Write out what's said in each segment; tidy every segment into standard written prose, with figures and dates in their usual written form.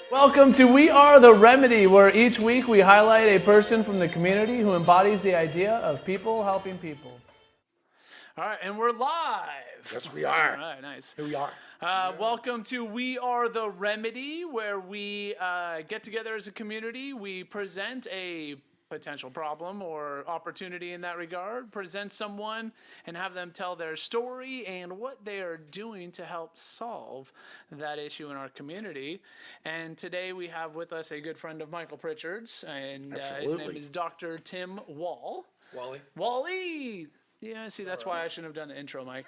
Welcome to We Are the Remedy, where each week we highlight a person from the community who embodies the idea of people helping people. All right, and we're live. Yes, we are. All right, nice. Here we are. Welcome to We Are the Remedy, where we get together as a community. We present a potential problem or opportunity in that regard, present someone and have them tell their story and what they are doing to help solve that issue in our community. And today we have with us a good friend of Michael Pritchard's, and his name is Dr. Tim Wall. Wally! Yeah, see, that's why I shouldn't have done the intro, Mike.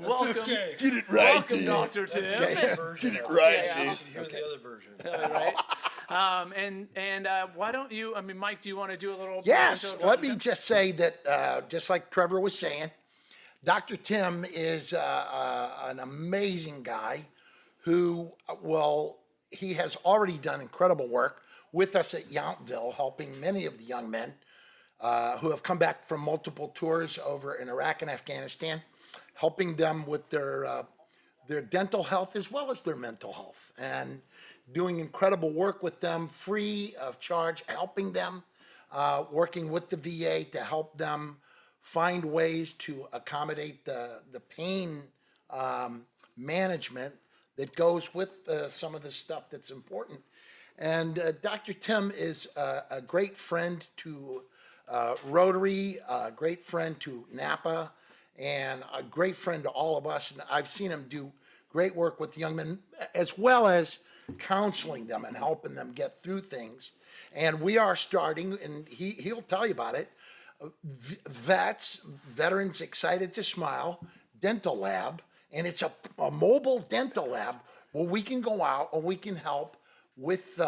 Welcome. Okay. Get it right, Welcome, dude. Dr. Tim. Okay. Version Get it of right, it. Yeah. You should hear the other version. Right. And why don't you? I mean, Mike, do you want to do a little? Yes, intro, let Dr. me Tim? just say that, just like Trevor was saying, Dr. Tim is an amazing guy who he has already done incredible work with us at Yountville, helping many of the young men who have come back from multiple tours over in Iraq and Afghanistan, helping them with their dental health as well as their mental health, and doing incredible work with them free of charge, helping them, working with the VA to help them find ways to accommodate the pain management that goes with some of the stuff that's important. And Dr. Tim is a great friend to Rotary, a great friend to Napa, and a great friend to all of us. And I've seen him do great work with young men, as well as counseling them and helping them get through things. And we are starting, and he'll tell you about it, Veterans Excited to Smile Dental Lab, and it's a mobile dental lab where we can go out and we can help with,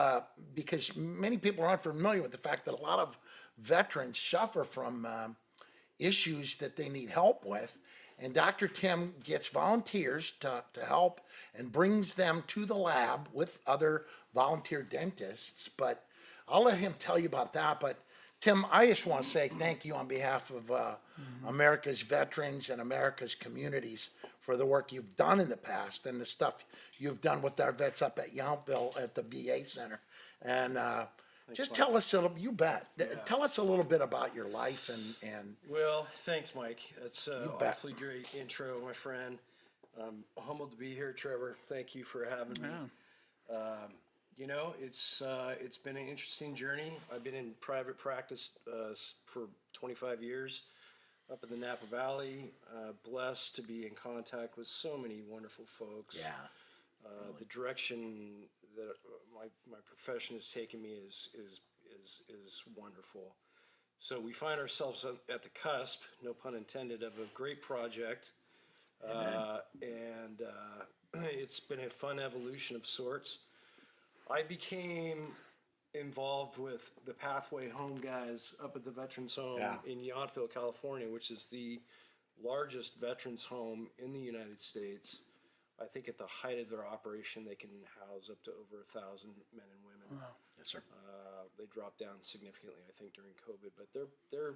because many people aren't familiar with the fact that a lot of veterans suffer from issues that they need help with. And Dr. Tim gets volunteers to help and brings them to the lab with other volunteer dentists. But I'll let him tell you about that. But Tim, I just want to say thank you on behalf of America's veterans and America's communities for the work you've done in the past and the stuff you've done with our vets up at Yountville at the VA Center. And just tell us tell us a little bit about your life and Well, thanks, Mike. That's an bet. awfully great intro, my friend. I'm humbled to be here, Trevor. Thank you for having me. You know, it's been an interesting journey. I've been in private practice for 25 years up in the Napa Valley. Blessed to be in contact with so many wonderful folks. yeah. The direction that my profession has taken me is wonderful. So we find ourselves at the cusp, no pun intended, of a great project, and it's been a fun evolution of sorts. I became involved with the Pathway Home guys up at the Veterans Home in Yountville, California, which is the largest veterans home in the United States. I think at the height of their operation, they can house up to over 1,000 men and women. Wow. Yes, sir. They dropped down significantly, I think, during COVID, but they're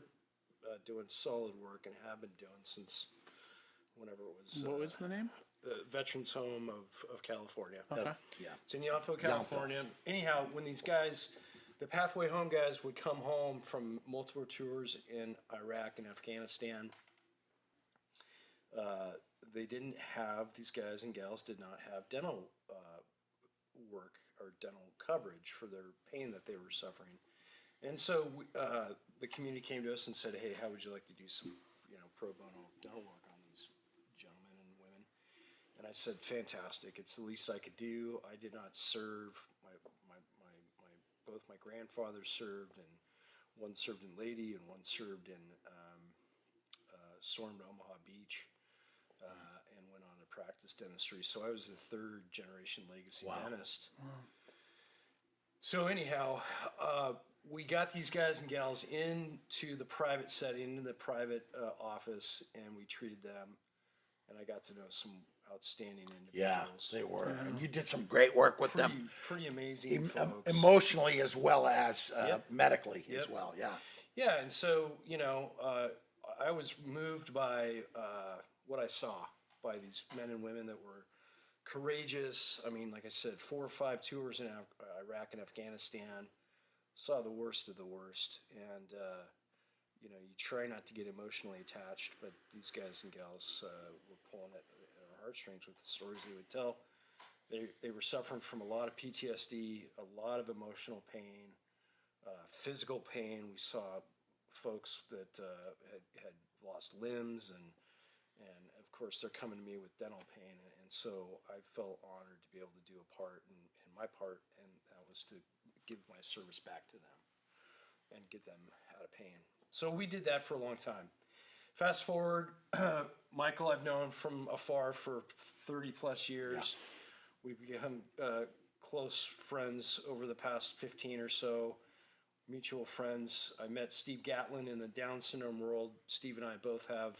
doing solid work and have been doing since whenever it was. What was the name? The Veterans Home of California. Okay. Yeah. It's in Yountville, California. Anyhow, when these guys, the Pathway Home guys, would come home from multiple tours in Iraq and Afghanistan, they didn't have, these guys and gals did not have dental work or dental coverage for their pain that they were suffering. And so the community came to us and said, hey, how would you like to do some pro bono dental work on these gentlemen and women? And I said, fantastic, it's the least I could do. I did not serve, both my grandfathers served, and one served in Lady and one served in stormed Omaha Beach. And went on to practice dentistry. So I was the third generation legacy dentist. Wow. So anyhow, we got these guys and gals into the private setting, in the private office, and we treated them. And I got to know some outstanding individuals. Yeah, they were. And you did some great work with them. Pretty amazing folks. Emotionally as well as medically as well, yeah. Yeah, and so, I was moved by what I saw, by these men and women that were courageous. I mean, like I said, 4 or 5 tours in Iraq and Afghanistan, saw the worst of the worst. And, you know, you try not to get emotionally attached, but these guys and gals were pulling at our heartstrings with the stories they would tell. They were suffering from a lot of PTSD, a lot of emotional pain, physical pain. We saw folks that had lost limbs, and of course they're coming to me with dental pain, and so I felt honored to be able to do a part in my part, and that was to give my service back to them and get them out of pain. So we did that for a long time. Fast forward, Michael I've known from afar for 30 plus years. We've become close friends over the past 15 or so, mutual friends. I met Steve Gatlin in the Down syndrome world. Steve and I both have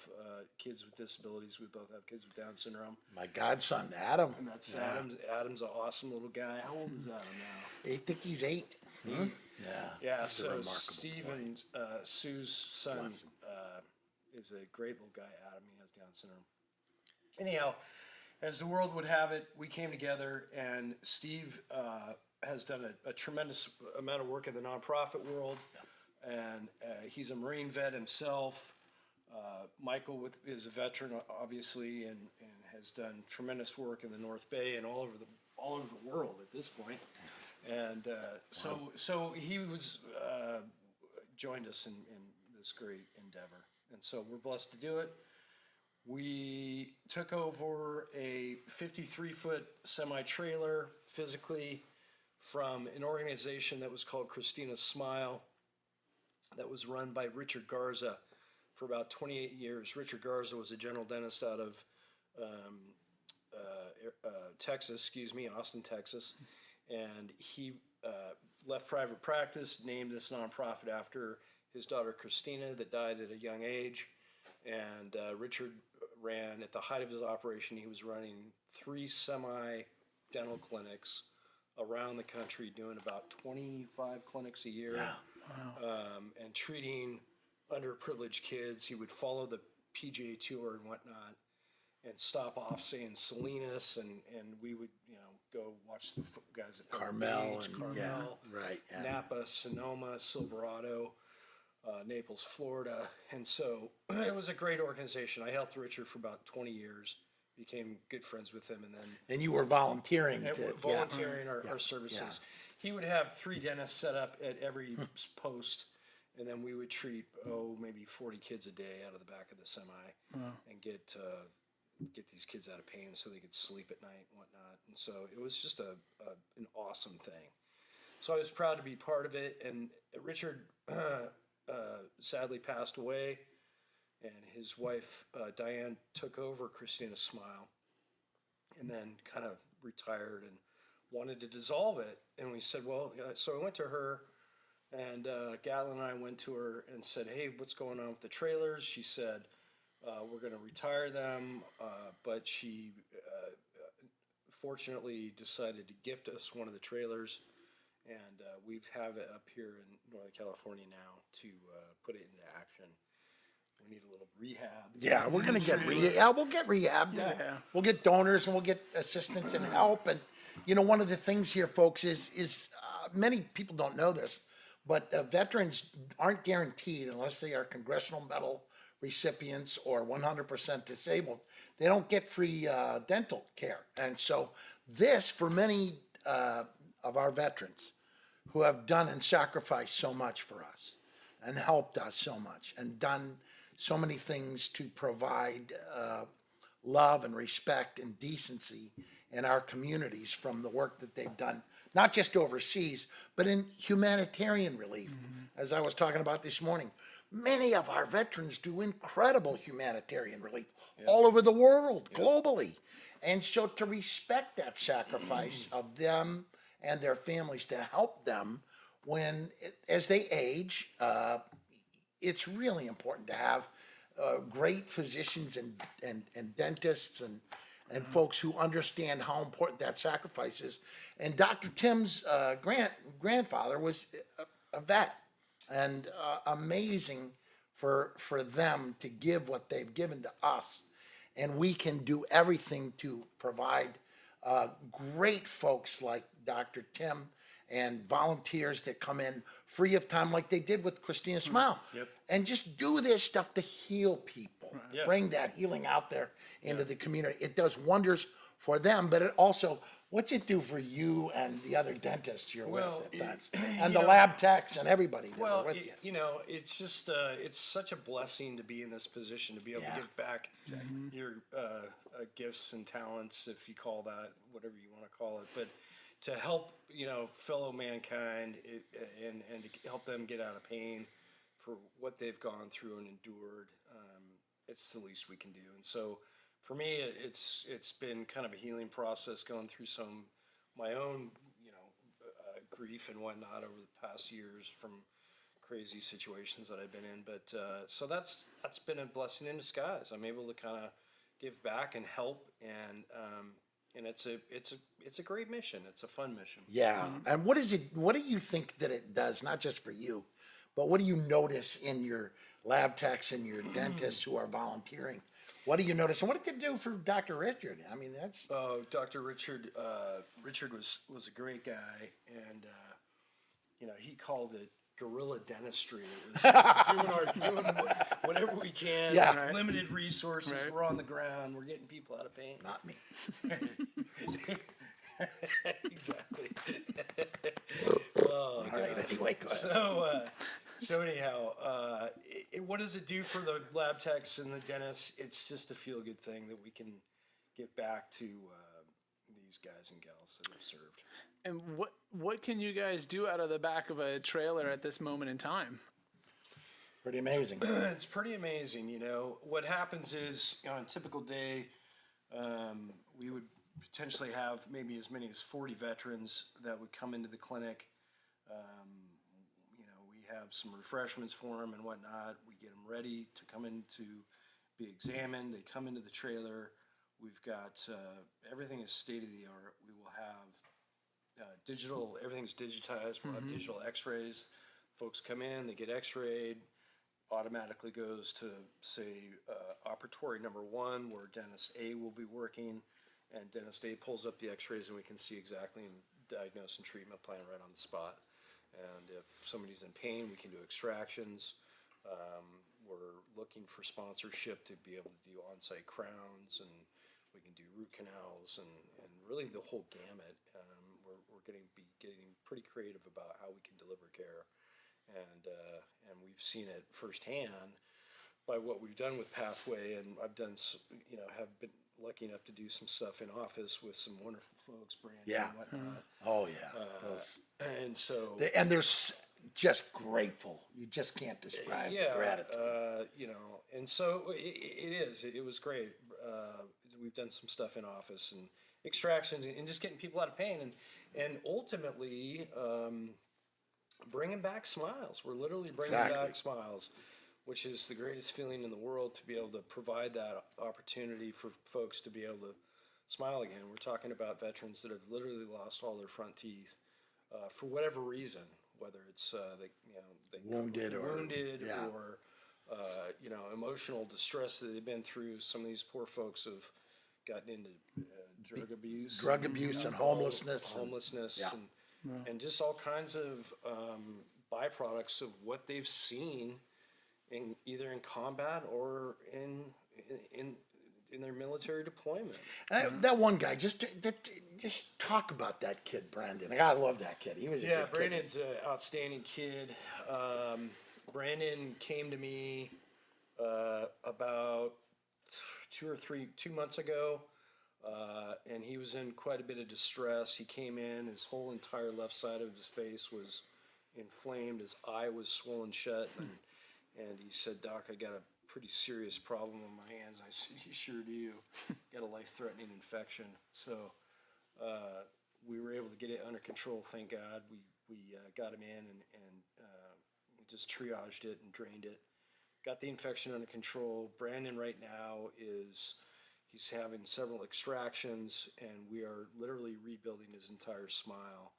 kids with disabilities. We both have kids with Down syndrome. My godson, Adam. And that's Adam's. Adam's an awesome little guy. How old is Adam now? I think he's 8. Yeah. Yeah, He's a so remarkable Steve boy. and Sue's son is a great little guy, Adam. He has Down syndrome. Anyhow, as the world would have it, we came together, and Steve has done a tremendous amount of work in the nonprofit world, and he's a Marine vet himself. Michael is a veteran, obviously, and has done tremendous work in the North Bay and all over the world at this point. And so he was joined us in this great endeavor, and so we're blessed to do it. We took over a 53-foot semi-trailer physically from an organization that was called Christina's Smile, that was run by Richard Garza for about 28 years. Richard Garza was a general dentist out of Texas, Austin, Texas. And he left private practice, named this nonprofit after his daughter Christina that died at a young age. And Richard ran, at the height of his operation, he was running 3 semi-dental clinics around the country, doing about 25 clinics a year. And treating underprivileged kids. He would follow the PGA Tour and whatnot, and stop off, say, in Salinas, and we would, go watch the guys at Carmel, Beach, and Carmel, right. Yeah. Napa, Sonoma, Silverado, Naples, Florida. And so it was a great organization. I helped Richard for about 20 years, became good friends with him, and then And you were volunteering volunteering our services. He would have 3 dentists set up at every post, and then we would treat maybe 40 kids a day out of the back of the semi, and get these kids out of pain so they could sleep at night and whatnot. And so it was just an awesome thing. So I was proud to be part of it. And Richard sadly passed away, and his wife Diane took over Christina's Smile, and then kind of retired and wanted to dissolve it. And we said, well, so I went to her, and Gatlin and I went to her and said, hey, what's going on with the trailers? She said, we're going to retire them, but she fortunately decided to gift us one of the trailers, and we have it up here in Northern California now to put it into action. We need a little rehab. Yeah, we're gonna get we'll get rehabbed. Yeah. We'll get donors, and we'll get assistance and help. And one of the things here, folks, is many people don't know this, but veterans aren't guaranteed, unless they are Congressional Medal recipients or 100% disabled. They don't get free dental care. And so this, for many of our veterans who have done and sacrificed so much for us and helped us so much and done so many things to provide love and respect and decency in our communities from the work that they've done, not just overseas, but in humanitarian relief. As I was talking about this morning, many of our veterans do incredible humanitarian relief all over the world, globally. And so to respect that sacrifice of them and their families, to help them as they age, it's really important to have great physicians and dentists and folks who understand how important that sacrifice is. And Dr. Tim's grandfather was a vet, and amazing for them to give what they've given to us. And we can do everything to provide great folks like Dr. Tim and volunteers that come in free of time like they did with Christina Smile. Yep. And just do this stuff to heal people. Yeah. Bring that healing out there into the community. It does wonders for them, but it also, what's it do for you and the other dentists you're Well, with at times? it- And you the know- lab techs and everybody that are Well, with you. you know, it's just it's such a blessing to be in this position to be able Yeah. to give back your gifts and talents, if you call that whatever you want to call it, but to help fellow mankind and to help them get out of pain for what they've gone through and endured. It's the least we can do, and so for me, it's been kind of a healing process going through my own grief and whatnot over the past years from crazy situations that I've been in. But so that's been a blessing in disguise. I'm able to kind of give back and help, and it's a great mission. It's a fun mission. Yeah. And what is it, what do you think that it does, not just for you, but what do you notice in your lab techs and your dentists who are volunteering? What do you notice? And what did it do for Dr. Richard? I mean, that's, Dr. Richard, Richard was a great guy, and he called it guerrilla dentistry. It was doing whatever we can. Yeah. With Right. limited resources. Right. We're on the ground. We're getting people out of pain. not me. Exactly. All right, anyway, go ahead. So anyhow, what does it do for the lab techs and the dentists? It's just a feel good thing that we can give back to these guys and gals that have served. And what can you guys do out of the back of a trailer at this moment in time? Pretty amazing. It's pretty amazing. What happens is on a typical day, we would potentially have maybe as many as 40 veterans that would come into the clinic. We have some refreshments for them and whatnot. We get them ready to come in to be examined. They come into the trailer. We've got everything is state of the art. We will have digital, everything's digitized. We'll have digital x-rays. Folks come in, they get x-rayed, automatically goes to, say, operatory number 1, where dentist A will be working, and dentist A pulls up the x-rays, and we can see exactly and diagnose and treatment plan right on the spot. And if somebody's in pain, we can do extractions. We're looking for sponsorship to be able to do on-site crowns, and we can do root canals, and really the whole gamut. We're getting pretty creative about how we can deliver care, and we've seen it firsthand by what we've done with Pathway, and I've done have been lucky enough to do some stuff in office with some wonderful folks, Brandon Yeah. and whatnot. Oh, yeah. Those, And so and they're just grateful. You just can't describe the gratitude. And so it was great. We've done some stuff in office and extractions and just getting people out of pain and ultimately bringing back smiles. We're literally bringing Exactly. back smiles, which is the greatest feeling in the world, to be able to provide that opportunity for folks to be able to smile again. We're talking about veterans that have literally lost all their front teeth for whatever reason, whether it's they Wounded or- yeah. or emotional distress that they've been through. Some of these poor folks have gotten into drug abuse, Drug abuse and homelessness. homelessness, Yeah. and just all kinds of byproducts of what they've seen in either in combat or in their military deployment. That one guy, just talk about that kid, Brandon. I love that kid. He was a Yeah, good kid. Brandon's an outstanding kid. Brandon came to me about 2 months ago, and he was in quite a bit of distress. He came in, his whole entire left side of his face was inflamed, his eye was swollen shut, and he said, "Doc, I got a pretty serious problem on my hands." I said, "You sure do. Got a life-threatening infection." So we were able to get it under control, thank God. We got him in and just triaged it and drained it. Got the infection under control. Brandon right now he's having several extractions, and we are literally rebuilding his entire smile.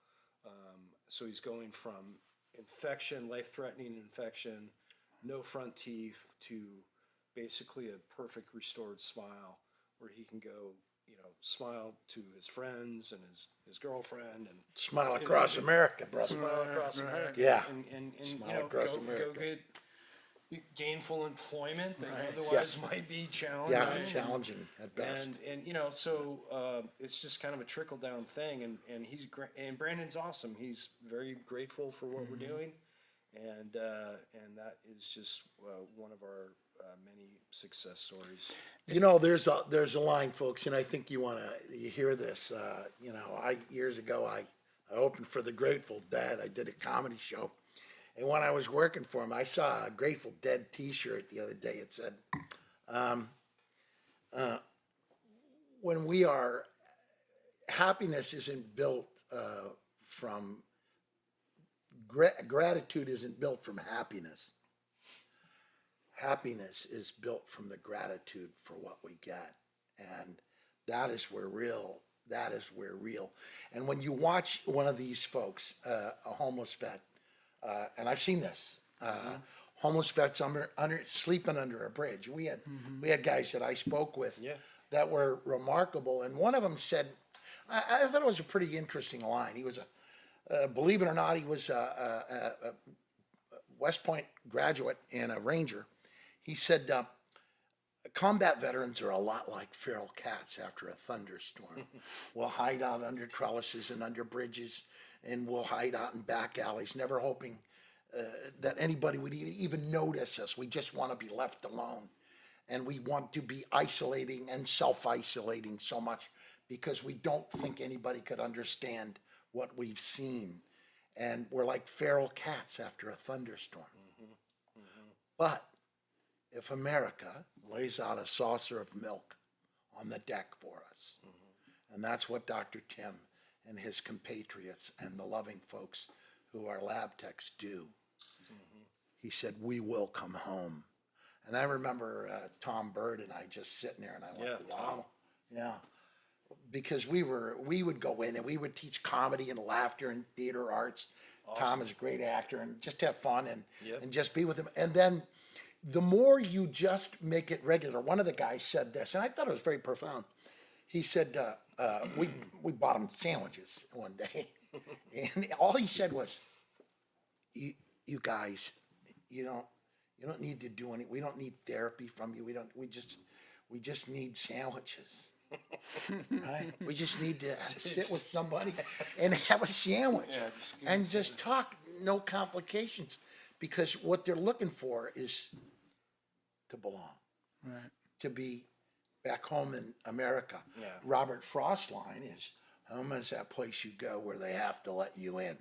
So he's going from infection, life-threatening infection, no front teeth, to basically a perfect restored smile where he can go smile to his friends and his girlfriend and Smile across America, brother. smile across right. America. Yeah. And Smile across go America. get gainful employment that Right. otherwise Yes. might be challenging. Yeah, challenging at best. And so it's just kind of a trickle down thing, and he's great, and Brandon's awesome. He's very grateful for what we're doing, and that is just one of our many success stories. There's a line, folks, and I think you hear this. Years ago I opened for the Grateful Dead. I did a comedy show, and when I was working for him, I saw a Grateful Dead T-shirt the other day. It said, "When we are happiness isn't built from gratitude isn't built from happiness. Happiness is built from the gratitude for what we get, and that is where real. And when you watch one of these folks, a homeless vet, and I've seen this, homeless vets sleeping under a bridge. We had guys that I spoke with that were remarkable, and one of them said, I thought it was a pretty interesting line. He was believe it or not, he was a West Point graduate and a Ranger. He said, combat veterans are a lot like feral cats after a thunderstorm. We'll hide out under trellises and under bridges, and we'll hide out in back alleys, never hoping that anybody would even notice us. We just want to be left alone. And we want to be isolating and self-isolating so much because we don't think anybody could understand what we've seen. And we're like feral cats after a thunderstorm. But if America lays out a saucer of milk on the deck for us, and that's what Dr. Tim and his compatriots and the loving folks who are lab techs do, he said, we will come home. And I remember Tom Bird and I just sitting there, and I went, Yeah, wow. Tom. Yeah. Because we would go in and we would teach comedy and laughter and theater arts. Tom is a great actor, and just have fun and just be with him. And then the more you just make it regular, one of the guys said this, and I thought it was very profound. He said, we bought him sandwiches one day, and all he said was, you guys, you don't need to do any, we don't need therapy from you. We just need sandwiches. Right? We just need to sit with somebody and have a sandwich and just talk, no complications, because what they're looking for is to belong, Right. to be back home in America. Yeah. Robert Frost's line is, home is that place you go where they have to let you in.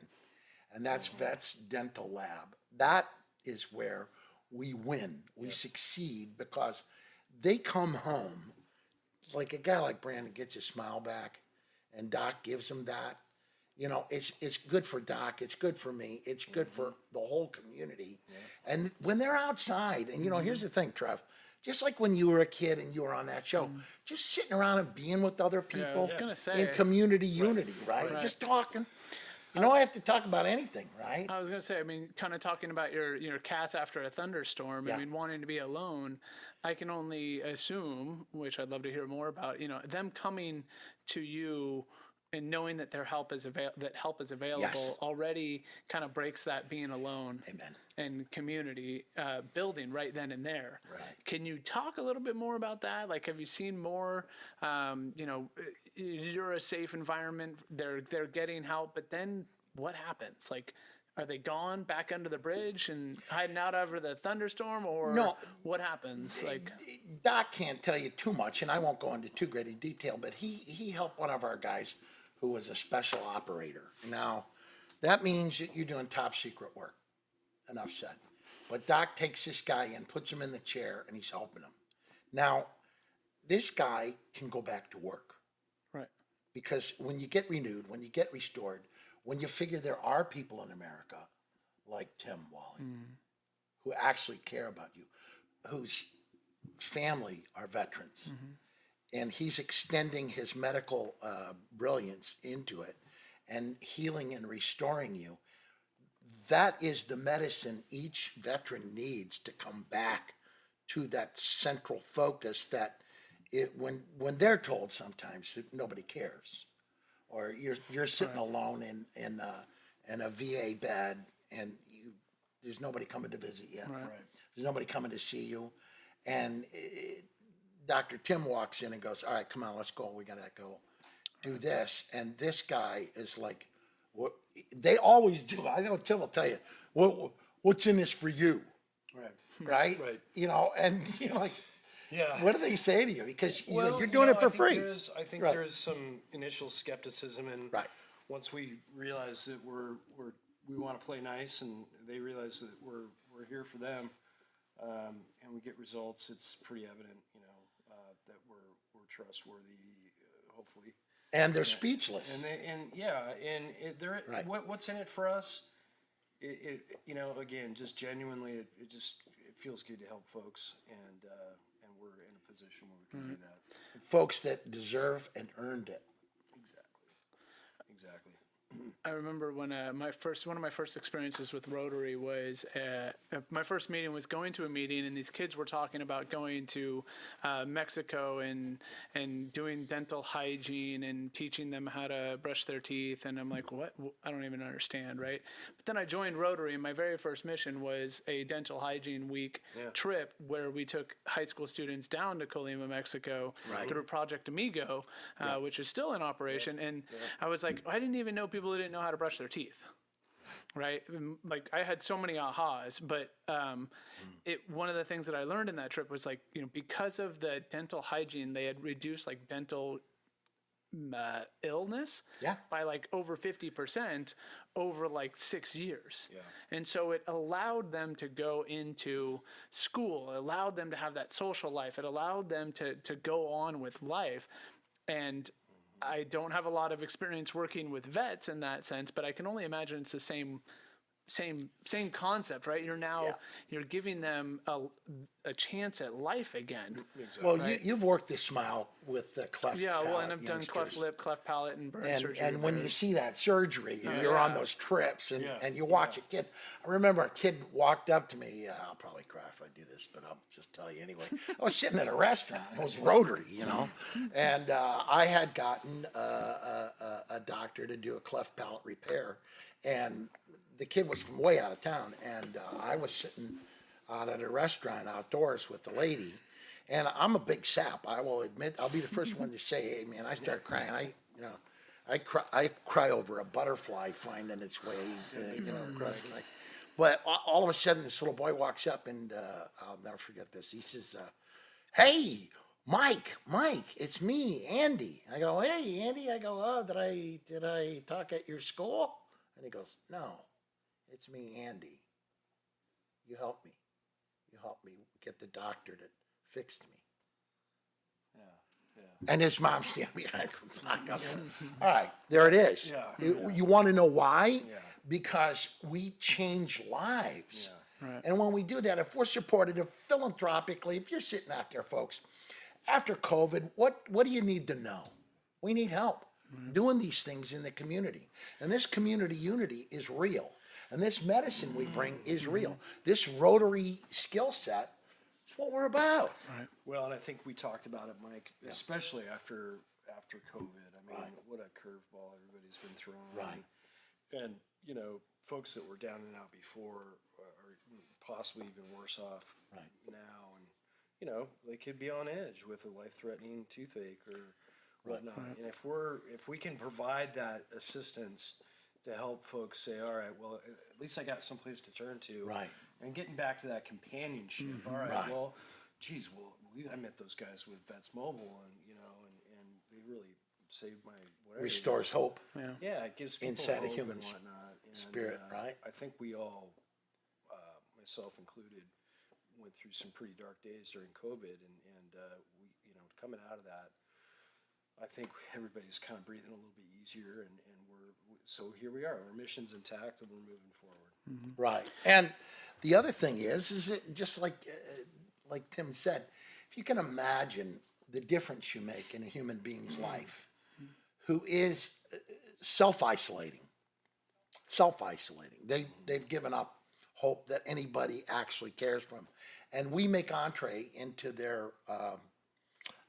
And that's Vets Dental Lab. That is where we win. We succeed because they come home. Like a guy like Brandon gets his smile back, and Doc gives him that. It's good for Doc. It's good for me. It's good for the whole community. And when they're outside, and here's the thing, Trev. Just like when you were a kid and you were on that show, just sitting around and being with other people was gonna say. in community unity, right? Just talking. I have to talk about anything, right? I was gonna say, kind of talking about your cats after a thunderstorm. Yeah. Wanting to be alone. I can only assume, which I'd love to hear more about. Them coming to you and knowing that help is available Yes. already kind of breaks that being alone. Amen. And community building right then and there. Right. Can you talk a little bit more about that? Like, have you seen more? You're a safe environment. They're getting help, but then what happens? Like, are they gone back under the bridge and hiding out over the thunderstorm, or No. what happens? Like, Doc can't tell you too much, and I won't go into too great a detail, but he helped one of our guys who was a special operator. Now, that means that you're doing top secret work. Enough said. But Doc takes this guy and puts him in the chair, and he's helping him. Now, this guy can go back to work. right, Because when you get renewed, when you get restored, when you figure there are people in America like Tim Wally who actually care about you, whose family are veterans, and he's extending his medical brilliance into it and healing and restoring you, that is the medicine each veteran needs to come back to that central focus that when they're told sometimes that nobody cares, or you're sitting alone in a VA bed and there's nobody coming to visit you. Right. There's nobody coming to see you, and Dr. Tim walks in and goes, "All right, come on, let's go. We gotta go do this." And this guy is like, "What?" They always do. I know Tim will tell you, "What's in this for you?" Right. Right? You know, and you're like, Yeah. what do they say to you? Because Well, you're doing it for free. I think Right. there is some initial skepticism, and Right. once we realize that we want to play nice, and they realize that we're here for them, and we get results, it's pretty evident, that we're trustworthy, hopefully. And they're speechless. Right. What's in it for us? Again, just genuinely, it feels good to help folks, and we're in a position where we can do that. Folks that deserve and earned it. Exactly. I remember when one of my first experiences with Rotary was my first meeting was going to a meeting, and these kids were talking about going to Mexico and doing dental hygiene and teaching them how to brush their teeth, and I'm like, what? I don't even understand, right? But then I joined Rotary, and my very first mission was a dental hygiene week trip where we took high school students down to Colima, Mexico through Project Amigo, which is still in operation, and I was like, I didn't even know people who didn't know how to brush their teeth, right? Like I had so many ahas, but one of the things that I learned in that trip was like, because of the dental hygiene, they had reduced like dental illness by like over 50% over like 6 years. And so it allowed them to go into school, it allowed them to have that social life, it allowed them to go on with life. And I don't have a lot of experience working with vets in that sense, but I can only imagine it's the same concept, right? You're giving them a chance at life again. Exactly. Well, you've worked this smile with the cleft Yeah, palate well, and I've done youngsters. cleft lip, cleft palate, and burn surgery. And when you see that surgery, and Oh, you're on yeah. those trips, and, Yeah. and you watch a kid. I remember a kid walked up to me. I'll probably cry if I do this, but I'll just tell you anyway. I was sitting at a restaurant. It was Rotary, and I had gotten a doctor to do a cleft palate repair, and the kid was from way out of town, and I was sitting out at a restaurant outdoors with the lady, and I'm a big sap. I will admit, I'll be the first one to say, hey man, I start crying. I cry over a butterfly finding its way, across the night. But all of a sudden, this little boy walks up, and I'll never forget this. He says, "Hey, Mike, it's me, Andy." I go, "Hey, Andy." I go, "Oh, did I talk at your school?" And he goes, "No, it's me, Andy. You helped me. You helped me get the doctor that fixed me." And his mom standing behind him. All right, there it is. You want to know why? Because we change lives. Right. And when we do that, if we're supported philanthropically, if you're sitting out there, folks, after COVID, what do you need to know? We need help doing these things in the community. And this community unity is real. And this medicine we bring is real. This Rotary skill set is what we're about. Right. Well, and I think we talked about it, Mike, especially after COVID. I mean, what a curveball everybody's been thrown. Right. And folks that were down and out before are possibly even worse off now. And they could be on edge with a life-threatening toothache or whatnot. And if we can provide that assistance to help folks say, all right, well, at least I got someplace to turn to. Right. And getting back to that companionship. All right, Right. well, geez, I met those guys with Vets Mobile, and they really saved my whatever. Restores hope. Yeah, it gives people Inside a hope human's and whatnot. And, spirit, right? I think we all, myself included, went through some pretty dark days during COVID, and we, coming out of that, I think everybody's kind of breathing a little bit easier, and so here we are. Our mission's intact, and we're moving forward. Right. And the other thing is it just like Tim said, if you can imagine the difference you make in a human being's life who is self-isolating. They've given up hope that anybody actually cares for them. And we make entree into their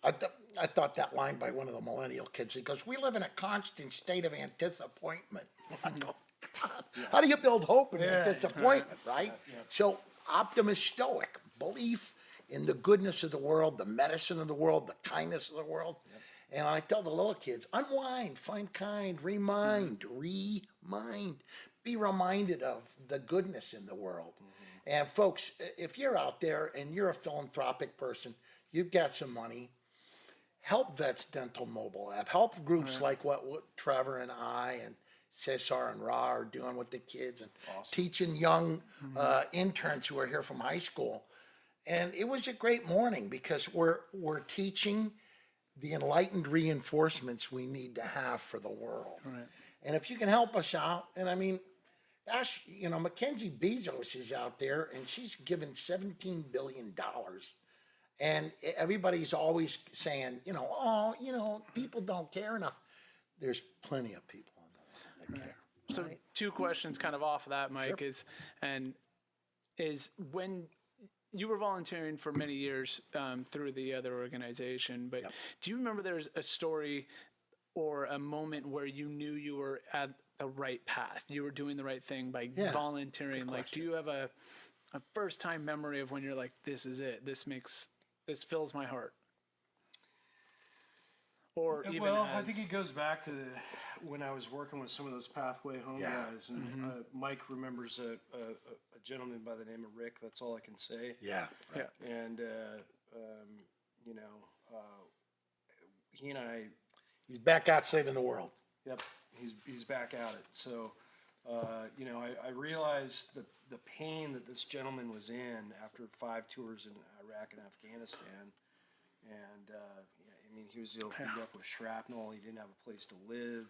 I thought that line by one of the millennial kids, he goes, "We live in a constant state of anticipation." I go, "God, how do you build hope in disappointment, right? So optimist stoic, belief in the goodness of the world, the medicine of the world, the kindness of the world. And I tell the little kids, unwind, find kind, remind, be reminded of the goodness in the world. And folks, if you're out there and you're a philanthropic person, you've got some money, help Vets Dental Mobile Lab, help groups like what Trevor and I and Cesar and Ra are doing with the kids and teaching young interns who are here from high school. And it was a great morning because we're teaching the enlightened reinforcements we need to have for the world. Right. And if you can help us out, and I mean, gosh, you know, Mackenzie Bezos is out there and she's given $17 billion. And everybody's always saying, you know, oh, you know, people don't care enough. There's plenty of people on the that care. So two questions kind of off of that, Mike, is when you were volunteering for many years through the other organization, but do you remember there's a story or a moment where you knew you were at the right path, you were doing the right thing by volunteering? Like, do you have a first time memory of when you're like, this is it, this fills my heart? Or even I think it goes back to when I was working with some of those Pathway Home guys, and Mike remembers a gentleman by the name of Rick. That's all I can say. Yeah. And you know, he and I. He's back out saving the world. Yep, he's back at it. So, you know, I realized the pain that this gentleman was in after 5 tours in Iraq and Afghanistan, and I mean, he was beat up with shrapnel. He didn't have a place to live.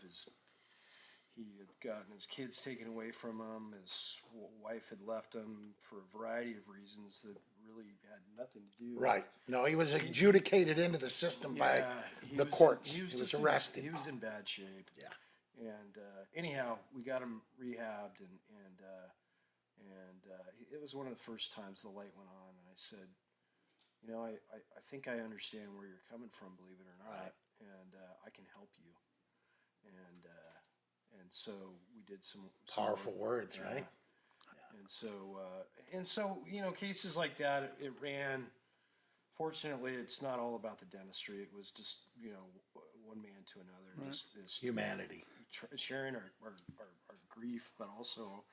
He had gotten his kids taken away from him. His wife had left him for a variety of reasons that really had nothing to do. Right. No, he was adjudicated into the system by the courts. He was arrested. He was in bad shape. Yeah. And anyhow, we got him rehabbed, and it was one of the first times the light went on, and I said, you know, I think I understand where you're coming from, believe it or not, and I can help you. And so we did some Powerful words, right? And so you know, cases like that, it ran. Fortunately, it's not all about the dentistry. It was just, you know, one man to another, just Humanity. sharing our grief, but also,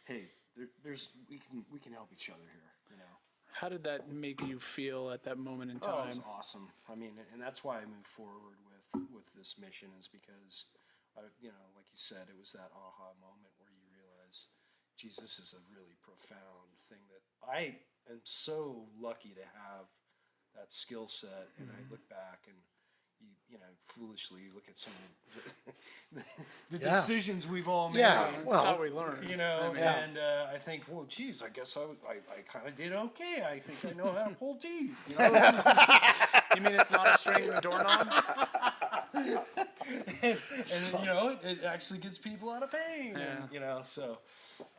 hey, we can help each other here, you know. How did that make you feel at that moment in time? Oh, it was awesome. I mean, and that's why I moved forward with this mission, is because, you know, like you said, it was that aha moment where you realize, geez, this is a really profound thing that I am so lucky to have that skill set. And I look back and you know, foolishly look at some of the decisions we've all made. Yeah, That's how we learn. You know, and I think, well, geez, I guess I kind of did okay. I think I know how to pull teeth. You know? You mean it's not a string and a doorknob? and you know, it actually gets people out of pain. And, you know, so.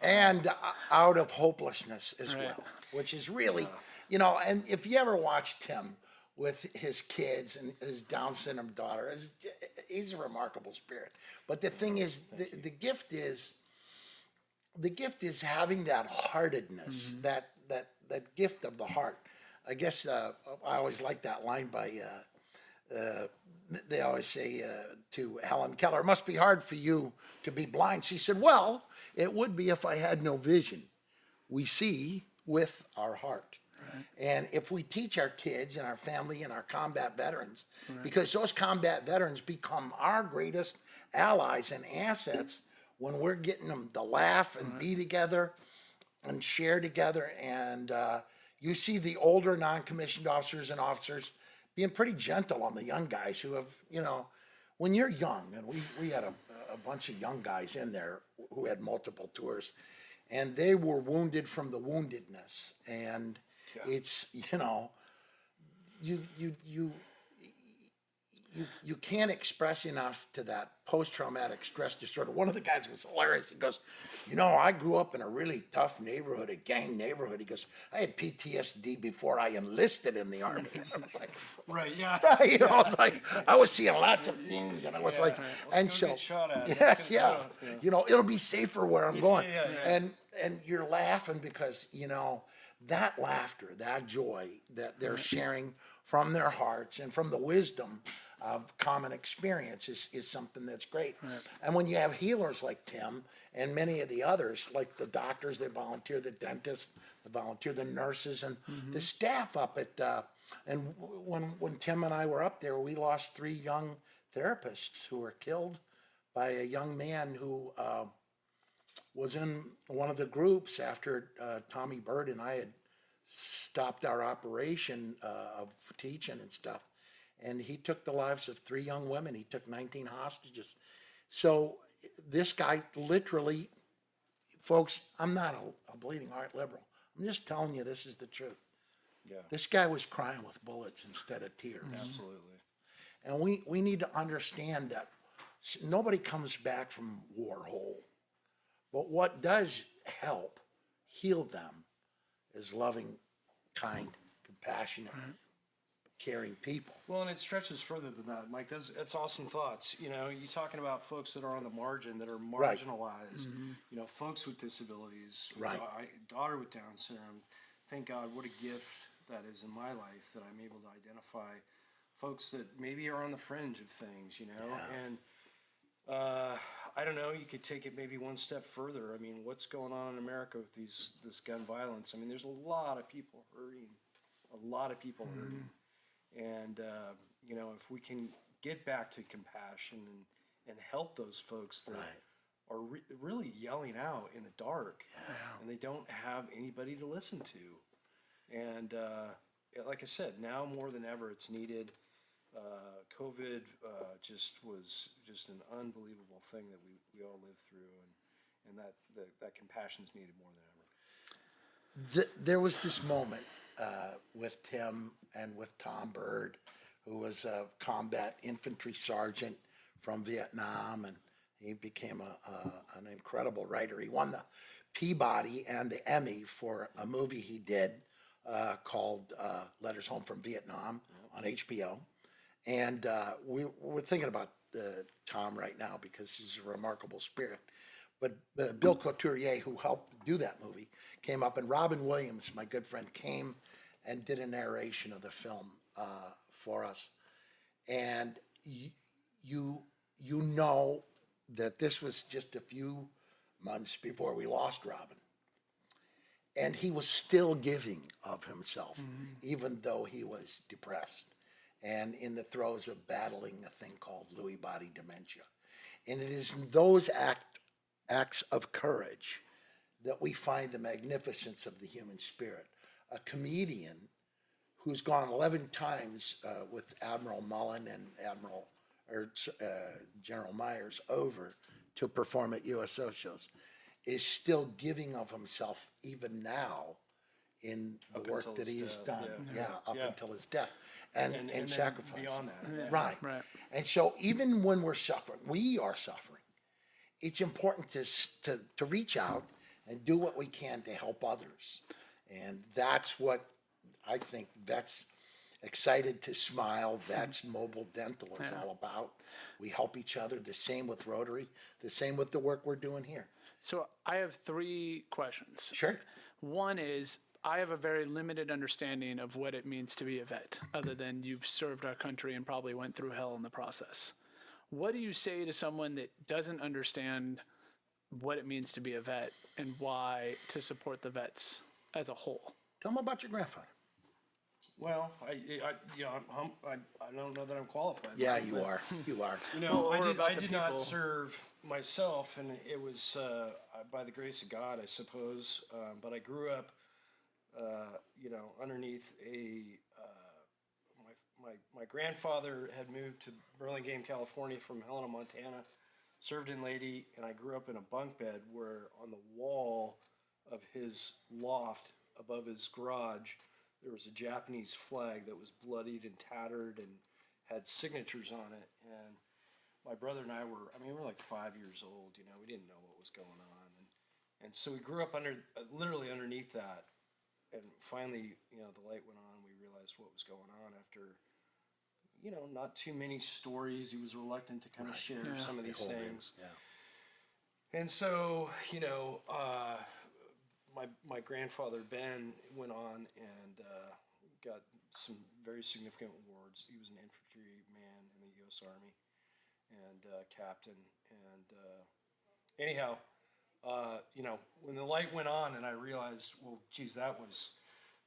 And out of hopelessness as well, which is really, you know, and if you ever watch Tim with his kids and his Down syndrome daughter, he's a remarkable spirit. But the thing is, the gift is having that heartedness, that gift of the heart. I guess I always like that line by, they always say to Helen Keller, it must be hard for you to be blind. She said, well, it would be if I had no vision. We see with our heart. And if we teach our kids and our family and our combat veterans, because those combat veterans become our greatest allies and assets when we're getting them to laugh and be together and share together. And you see the older non-commissioned officers and officers being pretty gentle on the young guys who have, you know, when you're young, and we had a bunch of young guys in there who had multiple tours, and they were wounded from the woundedness. And it's, you know, you you can't express enough to that post-traumatic stress disorder. One of the guys was hilarious. He goes, I grew up in a really tough neighborhood, a gang neighborhood. He goes, I had PTSD before I enlisted in the army. I was like, Right, yeah. I was like, I was seeing lots of things, and I was like, and go so, get shot at. yeah, Let's go, yeah, it'll be safer where I'm going. yeah. And you're laughing because, that laughter, that joy that they're sharing from their hearts and from the wisdom of common experience is something that's great. And when you have healers like Tim and many of the others, like the doctors that volunteer, the dentists that volunteer, the nurses, and the staff up at, and when Tim and I were up there, we lost 3 young therapists who were killed by a young man who was in one of the groups after Tommy Bird and I had stopped our operation of teaching and stuff. And he took the lives of 3 young women. He took 19 hostages. So this guy literally, folks, I'm not a bleeding heart liberal. I'm just telling you this is the truth. Yeah, This guy was crying with bullets instead of tears. absolutely. And we need to understand that nobody comes back from war whole. But what does help heal them is loving, kind, compassionate, caring people. Well, and it stretches further than that, Mike. That's awesome thoughts. You're talking about folks that are on the margin, that are Right. marginalized. Folks with disabilities. Right. Daughter with Down syndrome. Thank God, what a gift that is in my life that I'm able to identify folks that maybe are on the fringe of things. And I don't know. You could take it maybe one step further. I mean, what's going on in America with this gun violence? I mean, there's a lot of people hurting. A lot of people hurting. And, if we can get back to compassion and help those folks that are really yelling out in the dark and they don't have anybody to listen to. And like I said, now more than ever, it's needed. COVID just was just an unbelievable thing that we all lived through. And that compassion is needed more than ever. There was this moment with Tim and with Tom Bird, who was a combat infantry sergeant from Vietnam, and he became an incredible writer. He won the Peabody and the Emmy for a movie he did called Letters Home from Vietnam on HBO. And we're thinking about Tom right now because he's a remarkable spirit. But Bill Couturier, who helped do that movie, came up, and Robin Williams, my good friend, came and did a narration of the film for us. And you know that this was just a few months before we lost Robin. And he was still giving of himself, even though he was depressed and in the throes of battling a thing called Lewy body dementia. And it is in those acts of courage that we find the magnificence of the human spirit. A comedian who's gone 11 times with Admiral Mullen and General Myers over to perform at USO shows is still giving of himself even now in the Up work until that his he's death, done. Up Yeah. until his death. And then sacrifice. beyond that. Right. And so even when we're suffering, we are suffering, it's important to reach out and do what we can to help others. And that's what I think that's Excited to Smile, that's Mobile Dental is all about. We help each other, the same with Rotary, the same with the work we're doing here. So I have 3 questions. Sure. One is, I have a very limited understanding of what it means to be a vet, other than you've served our country and probably went through hell in the process. What do you say to someone that doesn't understand what it means to be a vet and why to support the vets as a whole? Tell them about your grandfather. Well, I don't know that I'm qualified. Yeah, you are. You are. Or about I the did not people. serve myself, and it was by the grace of God, I suppose. But I grew up, underneath my grandfather had moved to Burlingame, California from Helena, Montana, served in Lady, and I grew up in a bunk bed where on the wall of his loft above his garage, there was a Japanese flag that was bloodied and tattered, had signatures on it. And my brother and I were, I mean, we were like 5 years old, you know, we didn't know what was going on. And so we grew up literally underneath that. And finally, you know, the light went on. We realized what was going on after, you know, not too many stories. He was reluctant to kind of share some of these things. And so, you know, my grandfather, Ben, went on and got some very significant awards. He was an infantry man in the U.S. Army and captain. And anyhow, you know, when the light went on and I realized, well, geez, that was,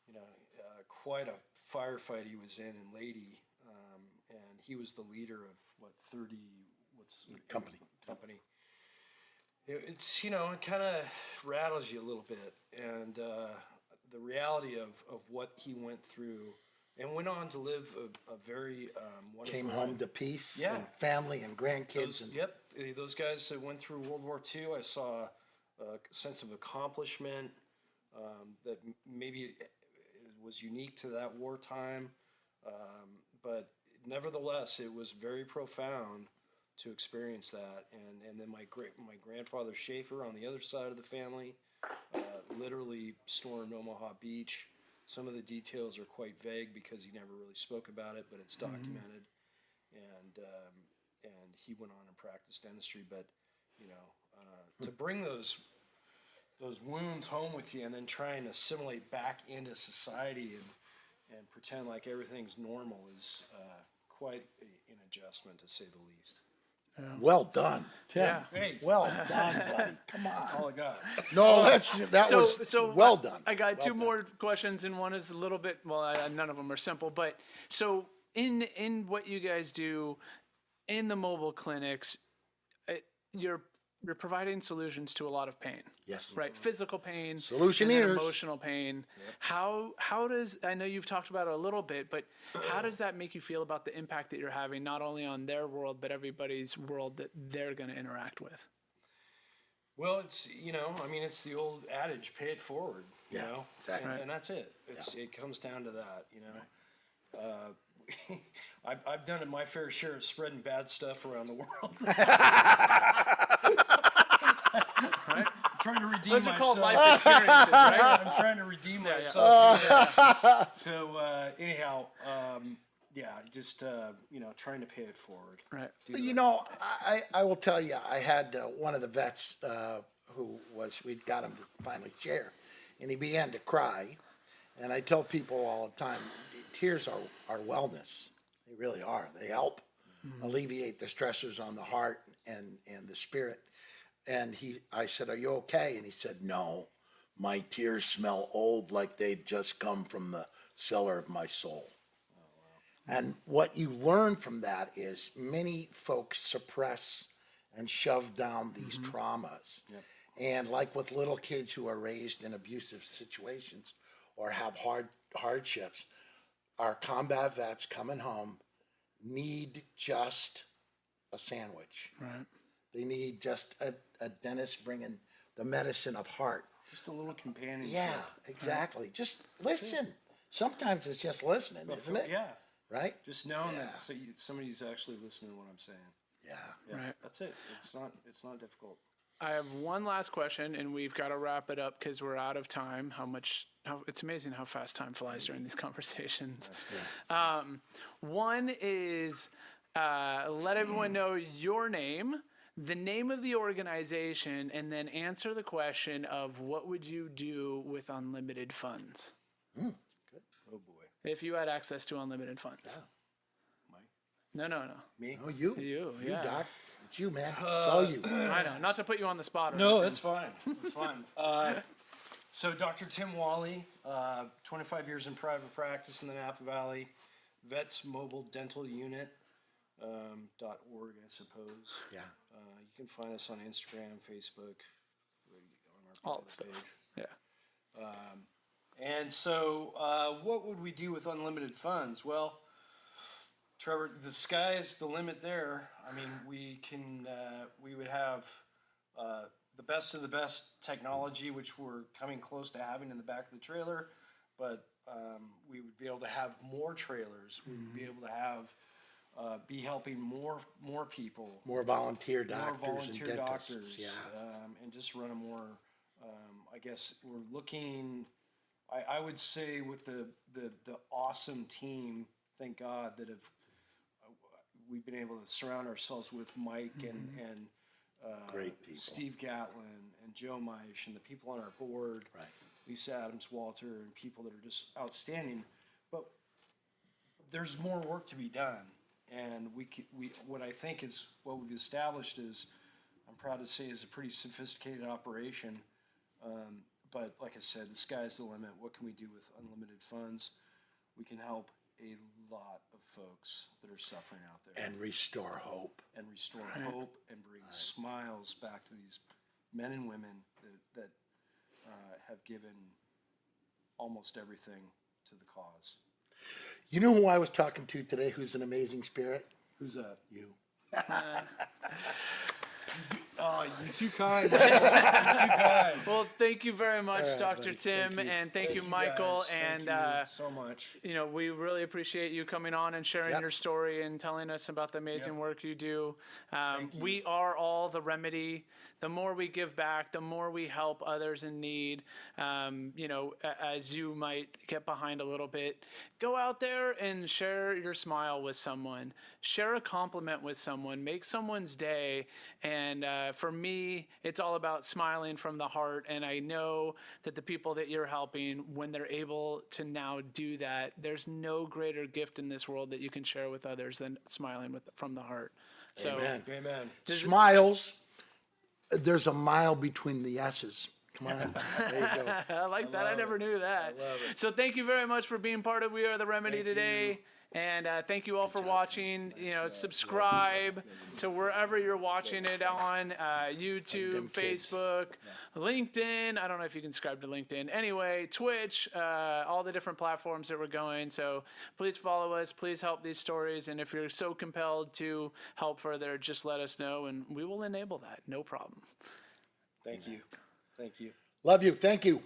you know, quite a firefight he was in Lady. And he was the leader of, what, 30, what's Company. It's, you know, it kind of rattles you a little bit. And the reality of what he went through and went on to live a very wonderful Came home life. to peace Yeah. and family and grandkids. Those guys that went through World War II, I saw a sense of accomplishment that maybe was unique to that wartime. But nevertheless, it was very profound to experience that. And then my grandfather Schaefer on the other side of the family literally stormed Omaha Beach. Some of the details are quite vague because he never really spoke about it, but it's documented. And he went on and practiced dentistry. But you know, to bring those wounds home with you and then try and assimilate back into society and pretend like everything's normal is quite an adjustment, to say the least. Well done, Tim. Yeah. Hey, Well done, buddy. Come on. that's all I got. No, that was well done. I got Well two done. more questions, and one is a little bit, well, none of them are simple, but so in what you guys do in the mobile clinics, you're providing solutions to a lot of pain. Yes. Right, physical pain, Solutioneers. and then emotional pain. How does, I know you've talked about it a little bit, but how does that make you feel about the impact that you're having, not only on their world, but everybody's world that they're going to interact with? Well, it's, you know, I mean, it's the old adage, pay it forward, you Yeah, know? exactly. And that's it. It comes down to that, you know? I've done my fair share of spreading bad stuff around the world. Right? Trying to redeem Those are myself. called life experiences, right? I'm trying to redeem myself. Yeah. So anyhow, just you know, trying to pay it forward. Right. You know, I will tell you, I had one of the vets we'd got him to finally share, and he began to cry. And I tell people all the time, tears are wellness. They really are. They help alleviate the stressors on the heart and the spirit. And I said, "Are you okay?" And he said, "No, my tears smell old, like they'd just come from the cellar of my soul." And what you learn from that is many folks suppress and shove down these traumas. And like with little kids who are raised in abusive situations or have hardships, our combat vets coming home need just a sandwich. Right. They need just a dentist bringing the medicine of heart. Just a little companionship. Yeah, exactly. Just listen. Sometimes it's just listening, isn't it? Yeah. Right? Just knowing that somebody's actually listening to what I'm saying. Yeah. Yeah, Right. that's it. It's not difficult. I have one last question, and we've got to wrap it up because we're out of time. It's amazing how fast time flies during these conversations. One is let everyone know your name, the name of the organization, and then answer the question of what would you do with unlimited funds Oh boy. if you had access to unlimited funds. Mike? No. Me? Oh, you, yeah. Doc. It's you, man. It's all you. I know, not to put you on the spot. Or No, anything. that's fine. That's fine. So Dr. Tim Wally, 25 years in private practice in the Napa Valley, Vets Mobile Dental Unit, .org, I suppose. Yeah. You can find us on Instagram, Facebook, on our All private the stuff. page. Yeah. And so, what would we do with unlimited funds? Well, Trevor, the sky's the limit there. I mean, we would have the best of the best technology, which we're coming close to having in the back of the trailer, but we would be able to have more trailers. We would be able to have be helping more people, More volunteer more doctors volunteer and dentists. doctors, Yeah. and just run a more. I guess we're looking. I would say with the awesome team, thank God that have we've been able to surround ourselves with Mike and Great people. Steve Gatlin and Joe Meisch and the people on our board, Right. Lisa Adams Walter, and people that are just outstanding. But there's more work to be done, and what I think is what we've established is, I'm proud to say, is a pretty sophisticated operation. But like I said, the sky's the limit. What can we do with unlimited funds? We can help a lot of folks that are suffering out there And restore hope. and restore hope and bring smiles back to these men and women that have given almost everything to the cause. You know who I was talking to today who's an amazing spirit? Who's that? You. Oh, you're too kind. You're too kind. Well, thank you very much, right, Dr. buddy. Tim, Thank you. and thank you, Michael. guys. And Thank you so much. you know, we really appreciate you coming on and sharing Yep. your story and telling us about the amazing work you do. Thank you. We are all the remedy. The more we give back, the more we help others in need. You know, as you might get behind a little bit, go out there and share your smile with someone. Share a compliment with someone. Make someone's day. And for me, it's all about smiling from the heart. And I know that the people that you're helping, when they're able to now do that, there's no greater gift in this world that you can share with others than smiling from the heart. So, Amen. Amen. Smiles. There's a mile between the S's. Come on. There you go. I like that. I never knew that. love it. So thank you very much for being part of We Are the Remedy today. And thank you all for watching. You know, subscribe to wherever you're watching it on, YouTube, Them kids. Facebook, LinkedIn. I don't know if you can subscribe to LinkedIn. Anyway, Twitch, all the different platforms that we're going. So please follow us. Please help these stories. And if you're so compelled to help further, just let us know and we will enable that. No problem. Thank you. Thank you. Love you. Thank you.